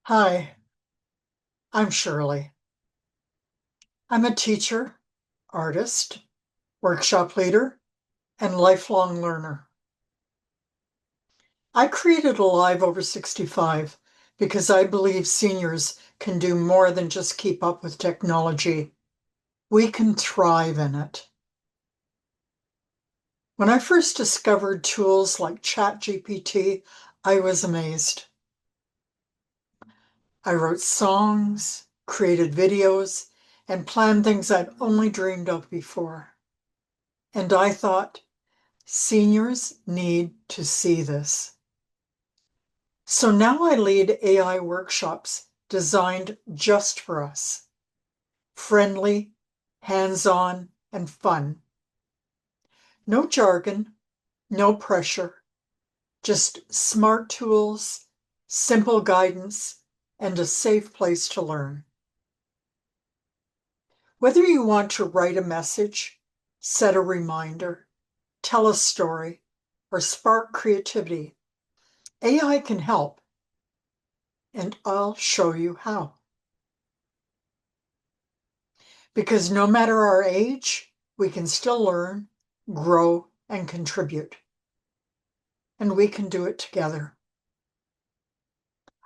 Hi, I'm Shirley. I'm a teacher, artist, workshop leader, and lifelong learner. I created Alive Over 65 because I believe seniors can do more than just keep up with technology. We can thrive in it. When I first discovered tools like ChatGPT, I was amazed. I wrote songs, created videos, and planned things I'd only dreamed of before. And I thought, seniors need to see this. So now I lead AI workshops designed just for us. Friendly, hands-on, and fun. No jargon, no pressure, just smart tools, simple guidance, and a safe place to learn. Whether you want to write a message, set a reminder, tell a story, or spark creativity, AI can help, and I'll show you how. Because no matter our age, we can still learn, grow, and contribute. And we can do it together.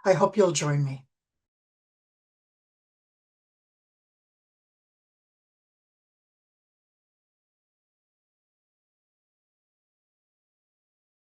I hope you'll join me.